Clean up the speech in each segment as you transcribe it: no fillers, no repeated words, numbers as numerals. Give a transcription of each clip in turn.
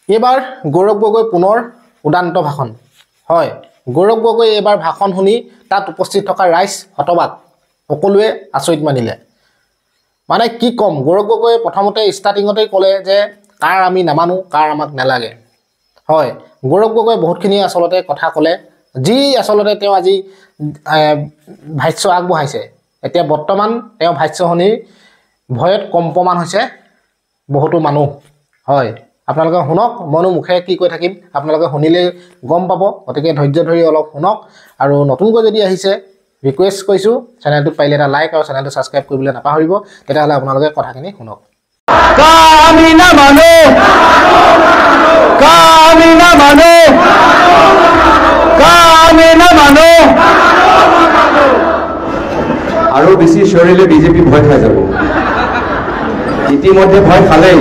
এইবাৰ গৌৰৱ গগৈ পুনৰ উদান্ত ভাষণ হয় গৌৰৱ গগৈ এইবাৰ ভাষণ শুনি তাত উপস্থিত থকা ৰাইজ হতবাক সকলোৱে আচৰিত মানিলে মানে কি কম গৌৰৱ গগৈ প্ৰথমতে ষ্টাৰ্টিংতে ক'লে যে কাৰ আমি নামানো কাৰ আমাক নালাগে হয় গৌৰৱ গগৈ বহুতখিনি আসলতে কথা ক'লে যি আসলতে তেওঁ আজি ভাষ্য আগবঢ়াইছে এতিয়া বৰ্তমান তেওঁ ভাষ্য শুনি ভয়ত কম্পমান হৈছে বহুতো মানুহ হয় আপোনালোকে শুনক মনো মুখে কি কৈ থাকিম আপোনালোকে শুনিলে গম পাব গতিকে ধৈৰ্য ধৰি অলপ শুনক আৰু নতুনকৈ যদি আহিছে ৰিকুৱেষ্ট কৰিছো চেনেলটো পাৰিলে এটা লাইক আৰু চেনেলটো সাবস্ক্ৰাইব কৰিবলৈ নাপাহৰিব তেতিয়াহ'লে আপোনালোকে কথাখিনি শুনক আমি না মানো আৰু বেছি চৰিলে বিজেপি ভয় খাই যাব ইতিমধ্যে ভয় খালেই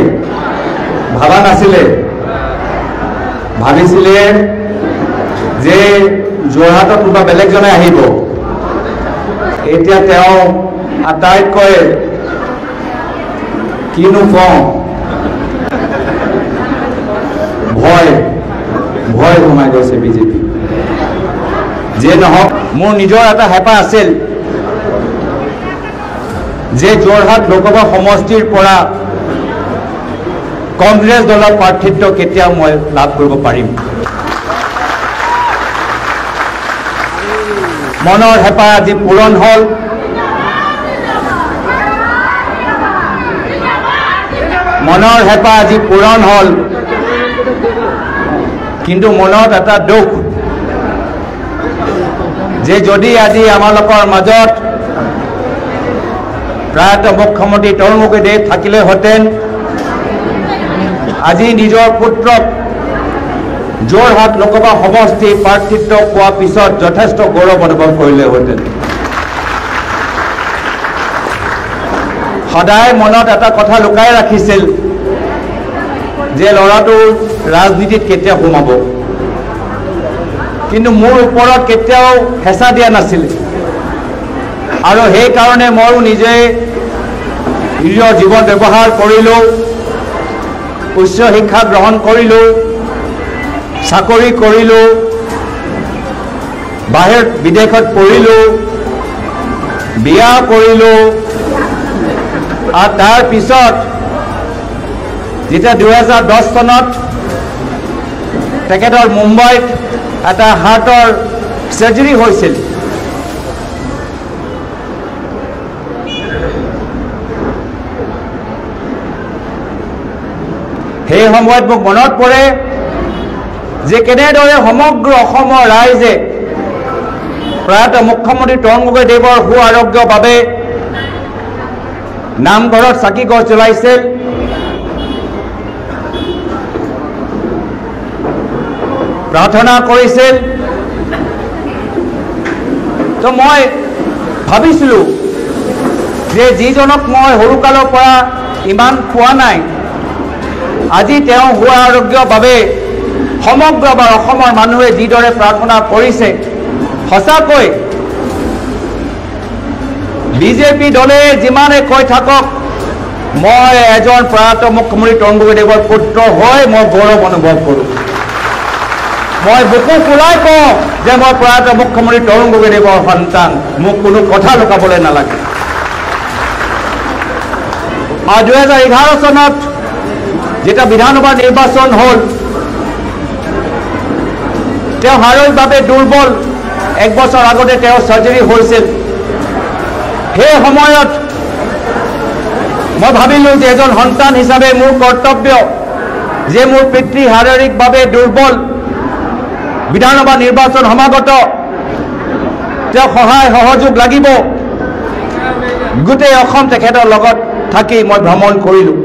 ভাবা নাছিলে ভাবিছিলে যে যোৰহাটত কোনোবা বেলেগজনে আহিব এতিয়া তেওঁ আটাইতকৈ কিনো কওঁ ভয় সোমাই গৈছে বিজেপি যে নহওক মোৰ নিজৰ এটা হেঁপাহ আছিল যে যোৰহাট লোকসভা সমষ্টিৰ পৰা কংগ্ৰেছ দলৰ প্ৰাৰ্থিত্ব কেতিয়াও মই লাভ কৰিব পাৰিম মনৰ হেঁপাহ আজি পূৰণ হ'ল কিন্তু মনত এটা দুখ যে যদি আজি আমালোকৰ মাজত প্ৰয়াত মুখ্যমন্ত্ৰী তৰুণ গগৈ থাকিলেহেঁতেন আজি নিজৰ পুত্ৰক যোৰহাট লোকসভা সমষ্টি প্ৰাৰ্থিত্ব পোৱাৰ পিছত যথেষ্ট গৌৰৱ অনুভৱ কৰিলেহেঁতেন সদায় মনত এটা কথা লুকাই ৰাখিছিল যে ল'ৰাটো ৰাজনীতিত কেতিয়া সোমাব কিন্তু মোৰ ওপৰত কেতিয়াও হেঁচা দিয়া নাছিল আৰু সেইকাৰণে ময়ো নিজে নিজৰ জীৱন ব্যৱহাৰ কৰিলোঁ উচ্চ শিক্ষা গ্ৰহণ কৰিলোঁ চাকৰি কৰিলোঁ বাহিৰ বিদেশত পঢ়িলোঁ বিয়া কৰিলোঁ আৰু তাৰ পিছত যেতিয়া 2010 চনত তেখেতৰ মুম্বাইত এটা হাৰ্টৰ সাৰ্জাৰী হৈছিল সেই সময়ত মোক মনত পৰে যে কেনেদৰে সমগ্ৰ অসমৰ ৰাইজে প্ৰয়াত মুখ্যমন্ত্ৰী তৰুণ গগৈদেৱৰ সু আৰোগ্যৰ বাবে নামঘৰত চাকি গছ জ্বলাইছিল প্ৰাৰ্থনা কৰিছিল তো মই ভাবিছিলোঁ যে যিজনক মই সৰুকালৰ পৰা ইমান পোৱা নাই আজি তেওঁ সু আৰোগ্যৰ বাবে সমগ্ৰ অসমৰ মানুহে যিদৰে প্ৰাৰ্থনা কৰিছে সঁচাকৈ বিজেপি দলে যিমানে কৈ থাকক মই এজন প্ৰয়াত মুখ্যমন্ত্ৰী তৰুণ গগৈদেৱৰ পুত্ৰ হৈ মই গৌৰৱ অনুভৱ কৰোঁ মই বুকু ফুলাই কওঁ যে মই প্ৰয়াত মুখ্যমন্ত্ৰী তৰুণ গগৈদেৱৰ সন্তান মোক কোনো কথা লুকাবলৈ নালাগে আৰু 2011 চনত যেতিয়া বিধানসভা নিৰ্বাচন হ'ল তেওঁ শাৰীৰিকভাৱে দুৰ্বল এক বছৰ আগতে তেওঁ সাৰ্জাৰী হৈছিল সেই সময়ত মই ভাবিলোঁ যে এজন সন্তান হিচাপে মোৰ কৰ্তব্য যে মোৰ পিতৃ শাৰীৰিকভাৱে দুৰ্বল বিধানসভা নিৰ্বাচন সমাগত তেওঁ সহায় সহযোগ লাগিব গোটেই অসম তেখেতৰ লগত থাকি মই ভ্ৰমণ কৰিলোঁ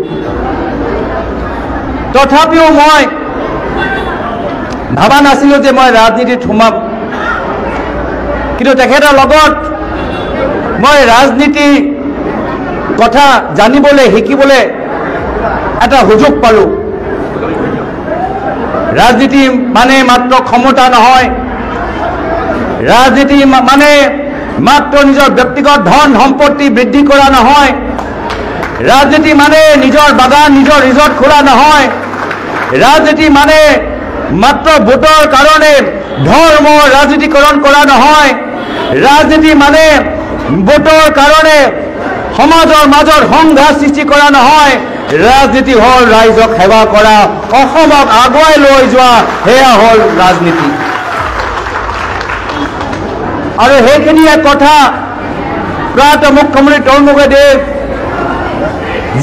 তথাপিও মই ভাবা নাছিলোঁ যে মই ৰাজনীতিত সোমাম কিন্তু তেখেতৰ লগত মই ৰাজনীতিৰ কথা জানিবলৈ শিকিবলৈ এটা সুযোগ পালোঁ ৰাজনীতি মানে মাত্ৰ ক্ষমতা নহয় ৰাজনীতি মানে মাত্ৰ নিজৰ ব্যক্তিগত ধন সম্পত্তি বৃদ্ধি কৰা নহয় ৰাজনীতি মানে নিজৰ বাগান নিজৰ ৰিজৰ্ট খোলা নহয় ৰাজনীতি মানে মাত্ৰ ভোটৰ কাৰণে ধৰ্ম ৰাজনীতিকৰণ কৰা নহয়। ৰাজনীতি মানে ভোটৰ কাৰণে সমাজৰ মাজত সংঘাত সৃষ্টি কৰা নহয়। ৰাজনীতি হ'ল ৰাইজক সেৱা কৰা, অসমক আগুৱাই লৈ যোৱা, সেয়া হ'ল ৰাজনীতি। আৰু সেইখিনিয়ে কথা প্ৰয়াত মুখ্যমন্ত্ৰী তৰুণ গগৈদেৱ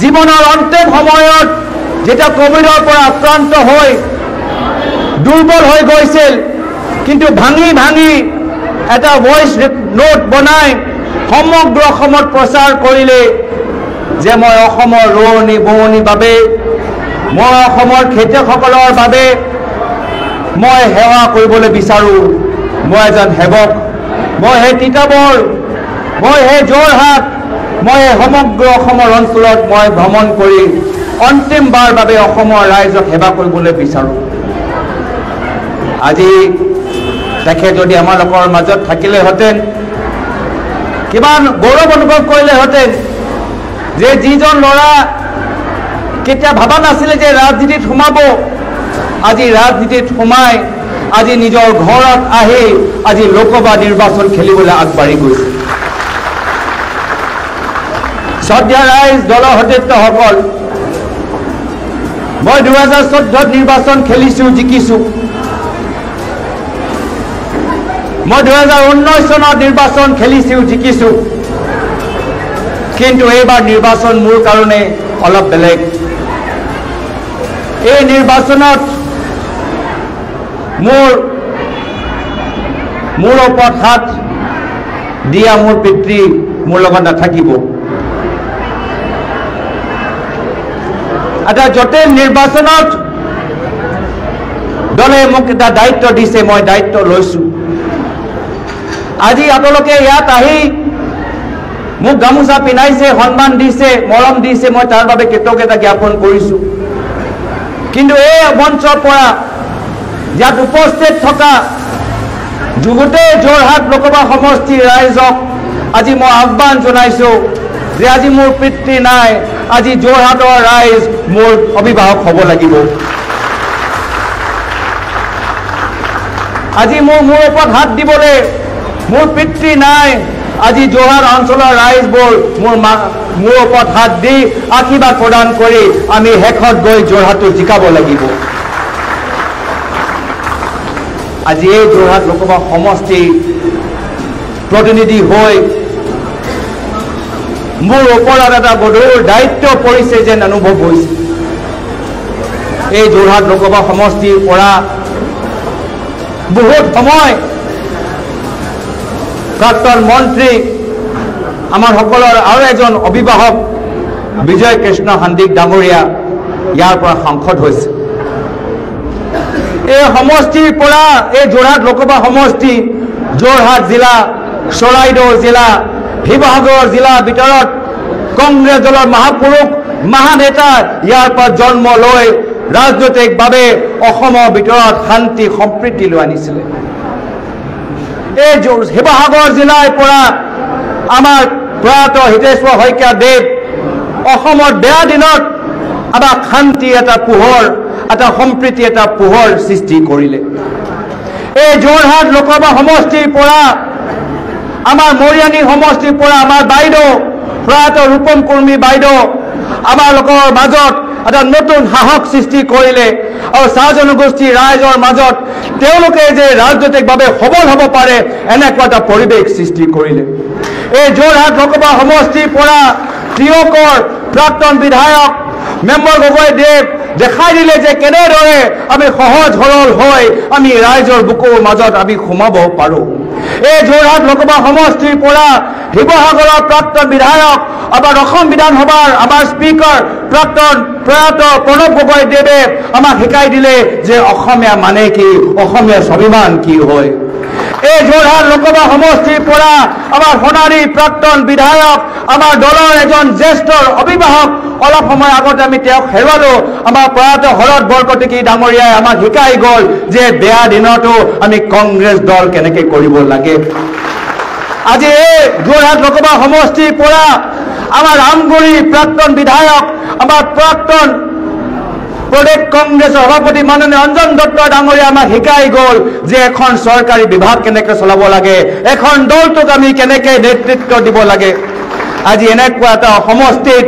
জীৱনৰ অন্তিম সময়ত যেতিয়া কোভিডৰ পৰা আক্ৰান্ত হৈ দুৰ্বল হৈ গৈছিল, কিন্তু ভাঙি ভাঙি এটা ভইচ নোট বনাই সমগ্ৰ অসমত প্ৰচাৰ কৰিলে যে মই অসমৰ ৰোৱনী বোৱনীৰ বাবে, মই অসমৰ খেতিয়কসকলৰ বাবে মই সেৱা কৰিবলৈ বিচাৰোঁ। মই এজন সেৱক, মই সেই তিতাবৰ, মই সেই যোৰহাট, মই সমগ্ৰ অসমৰ অঞ্চলত মই ভ্ৰমণ কৰি অন্তিমবাৰ বাবে অসমৰ ৰাইজক সেৱা কৰিবলৈ বিচাৰোঁ। আজি তেখেত যদি আমালোকৰ মাজত থাকিলেহেঁতেন কিমান গৌৰৱ অনুভৱ কৰিলেহেঁতেন যে যিজন ল'ৰা কেতিয়া ভবা নাছিলে যে ৰাজনীতিত সোমাব, আজি ৰাজনীতিত সোমাই আজি নিজৰ ঘৰত আহি আজি লোকসভা নিৰ্বাচন খেলিবলৈ আগবাঢ়ি গৈছে। শ্ৰদ্ধা ৰাইজ, দলৰ সতীৰ্থসকল, মই 2014 নিৰ্বাচন খেলিছোঁ, জিকিছোঁ। মই 2019 চনত নিৰ্বাচন খেলিছোঁ, জিকিছোঁ। কিন্তু এইবাৰ নিৰ্বাচন মোৰ কাৰণে অলপ বেলেগ। এই নিৰ্বাচনত মোৰ ওপৰত হাত দিয়া মোৰ পিতৃ মোৰ লগত নাথাকিব। এটা জটিল নিৰ্বাচনত দলে মোক এটা দায়িত্ব দিছে, মই দায়িত্ব লৈছোঁ। আজি আপোনালোকে ইয়াত আহি মোক গামোচা পিন্ধাইছে, সন্মান দিছে, মৰম দিছে, মই তাৰ বাবে কৃতজ্ঞতা জ্ঞাপন কৰিছোঁ। কিন্তু এই মঞ্চৰ পৰা ইয়াত উপস্থিত থকা গোটেই যোৰহাট লোকসভা সমষ্টিৰ ৰাইজক আজি মই আহ্বান জনাইছোঁ যে আজি মোৰ পিতৃ নাই, আজি যোৰহাটৰ ৰাইজ মোৰ অভিভাৱক হ'ব লাগিব। আজি মোৰ ওপৰত হাত দিবলৈ মোৰ পিতৃ নাই, আজি যোৰহাট অঞ্চলৰ ৰাইজবোৰ মোৰ ওপৰত হাত দি আশীৰ্বাদ প্ৰদান কৰি আমি শেষত গৈ যোৰহাটটো জিকাব লাগিব। আজি এই যোৰহাট লোকসভা সমষ্টিৰ প্ৰতিনিধি হৈ মোৰ ওপৰত এটা গধুৰ দায়িত্ব পৰিছে যেন অনুভৱ হৈছে। এই যোৰহাট লোকসভা সমষ্টিৰ পৰা বহুত সময় প্ৰাক্তন মন্ত্ৰী আমাৰ সকলৰ আৰু এজন অভিভাৱক বিজয় কৃষ্ণ সন্দিক ডাঙৰীয়া ইয়াৰ পৰা সাংসদ হৈছে। এই সমষ্টিৰ পৰা এই যোৰহাট লোকসভা সমষ্টি যোৰহাট জিলা, চৰাইদেউ জিলা, শিৱসাগৰ জিলাৰ ভিতৰত কংগ্ৰেছ দলৰ মহাপুৰুষ মহানেতা ইয়াৰ পৰা জন্ম লৈ ৰাজনৈতিকভাৱে অসমৰ ভিতৰত শান্তি সম্প্ৰীতি লৈ আনিছিলে। এই শিৱসাগৰ জিলাৰ পৰা আমাৰ প্ৰয়াত হিতেশ্বৰ শইকীয়া দেৱ অসমৰ বেয়া দিনত আমাক শান্তি এটা পোহৰ, এটা সম্প্ৰীতি এটা পোহৰ সৃষ্টি কৰিলে। এই যোৰহাট লোকসভা সমষ্টিৰ পৰা আমাৰ মৰিয়ানী সমষ্টিৰ পৰা আমাৰ বাইদেউ প্ৰয়াত ৰূপম কুৰ্মী বাইদেউ আমাৰ লোকৰ মাজত এটা নতুন সাহস সৃষ্টি কৰিলে আৰু চাহ জনগোষ্ঠীৰ ৰাইজৰ মাজত তেওঁলোকে যে ৰাজনৈতিকভাৱে সবল হ'ব পাৰে এনেকুৱা এটা পৰিৱেশ সৃষ্টি কৰিলে। এই যোৰহাট লোকসভা সমষ্টিৰ পৰা টিয়কৰ প্ৰাক্তন বিধায়ক মেম্বৰ গগৈদেৱ দেখাই দিলে যে কেনেদৰে আমি সহজ সৰল হৈ আমি ৰাইজৰ বুকুৰ মাজত আমি সোমাব পাৰোঁ। এই যোৰহাট লোকসভা সমষ্টিৰ পৰা শিৱসাগৰৰ প্ৰাক্তন বিধায়ক আমাৰ অসম বিধানসভাৰ আমাৰ স্পীকাৰ প্ৰাক্তন প্ৰয়াত প্ৰণৱ গগৈদেৱে আমাক শিকাই দিলে যে অসমীয়া মানে কি, অসমীয়া স্বাভিমান কি হয়। এই যোৰহাট লোকসভা সমষ্টিৰ পৰা আমাৰ সোণাৰী প্ৰাক্তন বিধায়ক আমাৰ দলৰ এজন জ্যেষ্ঠ অভিভাৱক, অলপ সময় আগতে আমি তেওঁক হেৰুৱালোঁ, আমাৰ প্ৰয়াত শৰৎ বৰকটকী ডাঙৰীয়াই আমাক শিকাই গ'ল যে বেয়া দিনতো আমি কংগ্ৰেছ দল কেনেকৈ কৰিব লাগে। আজি এই যোৰহাট লোকসভা সমষ্টিৰ পৰা আমাৰ আমগুৰি প্ৰাক্তন বিধায়ক আমাৰ প্ৰাক্তন প্ৰদেশ কংগ্ৰেছৰ সভাপতি মাননীয় অঞ্জন দত্ত ডাঙৰীয়া আমাক শিকাই গ'ল যে এখন চৰকাৰী বিভাগ কেনেকৈ চলাব লাগে, এখন দলটোক আমি কেনেকৈ নেতৃত্ব দিব লাগে। আজি এনেকুৱা এটা সমষ্টিত,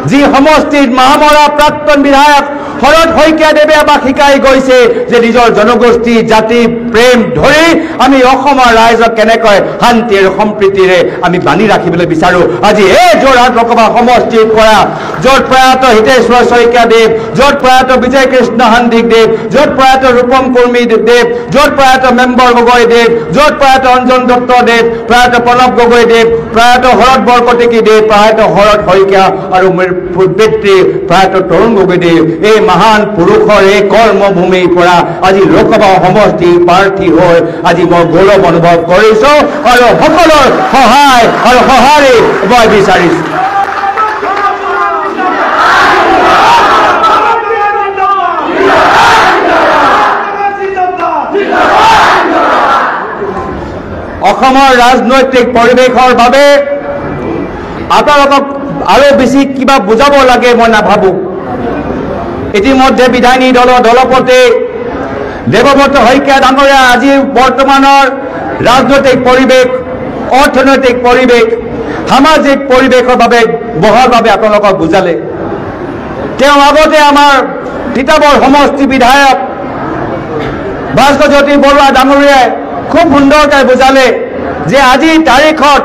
যি সমষ্টিত মহামৰা প্ৰাক্তন বিধায়ক শৰৎ শইকীয়াদেৱে আমাক শিকাই গৈছে যে নিজৰ জনগোষ্ঠী জাতি প্ৰেম ধৰি আমি অসমৰ ৰাইজক কেনেকৈ শান্তি আৰু সম্প্ৰীতিৰে আমি বান্ধি ৰাখিবলৈ বিচাৰোঁ। আজি এই যোৰহাট লোকসভা সমষ্টিৰ পৰা য'ত প্ৰয়াত হিতেশ্বৰ শইকীয়াদেৱ, য'ত প্ৰয়াত বিজয় কৃষ্ণ হান্দিকদেৱ, য'ত প্ৰয়াত ৰূপম কৰ্মীদেৱ, য'ত প্ৰয়াত মেম্বৰ গগৈদেৱ, য'ত প্ৰয়াত অঞ্জন দত্তদেৱ, প্ৰয়াত প্ৰণৱ গগৈদেৱ, প্ৰয়াত শৰৎ বৰকটকীদেৱ, প্ৰয়াত শৰৎ শইকীয়া আৰু মোৰ পিতৃ প্ৰয়াত তৰুণ গগৈদেৱ, এই মহান পুৰুষৰ এই কৰ্মভূমিৰ পৰা আজি লোকসভা সমষ্টিৰ প্ৰাৰ্থী হৈ আজি মই গৌৰৱ অনুভৱ কৰিছোঁ আৰু সকলোৰ সহায় আৰু সঁহাৰি মই বিচাৰিছোঁ। অসমৰ ৰাজনৈতিক পৰিৱেশৰ বাবে আপোনালোকক আৰু বেছি কিবা বুজাব লাগে মই নাভাবোঁ। ইতিমধ্যে বিধায়িনী দলৰ দলপতি দেৱব্ৰত শইকীয়া ডাঙৰীয়া আজি বৰ্তমানৰ ৰাজনৈতিক পৰিৱেশ, অৰ্থনৈতিক পৰিৱেশ, সামাজিক পৰিৱেশৰ বাবে বহলভাৱে আপোনালোকক বুজালে। তেওঁ আগতে আমাৰ তিতাবৰ সমষ্টি বিধায়ক ভাস্কৰজ্যোতি বৰুৱা ডাঙৰীয়াই খুব সুন্দৰকৈ বুজালে যে আজিৰ তাৰিখত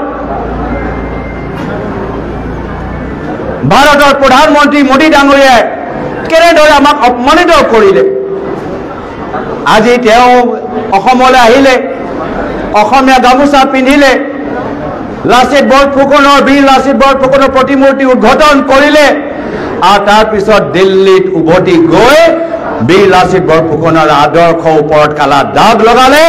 ভাৰতৰ প্ৰধানমন্ত্ৰী মোদী ডাঙৰীয়াই কেনেদৰে আমাক অপমানিত কৰিলে। আজি তেওঁ অসমলৈ আহিলে, অসমীয়া গামোচা পিন্ধিলে, লাচিত বৰফুকনৰ বীৰ লাচিত বৰফুকনৰ প্ৰতিমূৰ্তি উদ্ঘাটন কৰিলে আৰু তাৰপিছত দিল্লীত উভতি গৈ বীৰ লাচিত বৰফুকনৰ আদৰ্শ ওপৰত কালা দাগ লগালে,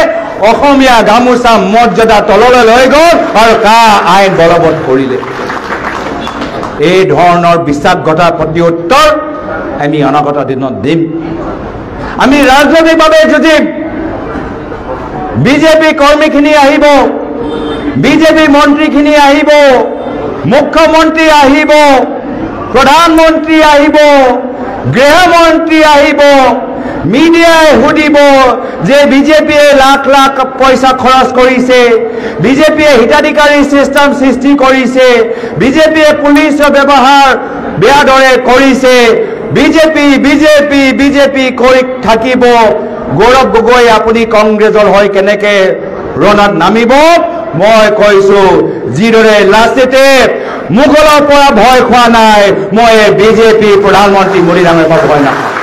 অসমীয়া গামোচা মৰ্যাদা তললৈ লৈ গ'ল আৰু কা আইন বলবৎ কৰিলে। এই ধৰণৰ বিশ্বাসঘাতৰ প্ৰত্যুত্তৰ আমি অনাগত দিনত দিম। আমি ৰাজনৈতিকভাৱে যুঁজিম। বিজেপি কৰ্মীখিনি আহিব, বিজেপি মন্ত্ৰীখিনি আহিব, মুখ্যমন্ত্ৰী আহিব, প্ৰধানমন্ত্ৰী আহিব, গৃহমন্ত্ৰী আহিব, মিডিয়াই সুধিব যে বিজেপিয়ে লাখ লাখ পইচা খৰচ কৰিছে, বিজেপিয়ে হিতাধিকাৰী চিষ্টেম সৃষ্টি কৰিছে, বিজেপিয়ে পুলিচৰ ব্যৱহাৰ বেয়া দৰে কৰিছে, বিজেপি বিজেপি বিজেপি কৰি থাকিব। গৌৰৱ গগৈ আপুনি কংগ্ৰেছৰ হৈ কেনেকে ৰণত নামিব? মই কৈছো যিদৰে লাচিতে মোগলৰ পৰা ভয় খোৱা নাই, মই বিজেপি প্ৰধানমন্ত্ৰী মোদী ডাঙৰীয়াৰ পৰা ভয় নাখাওঁ।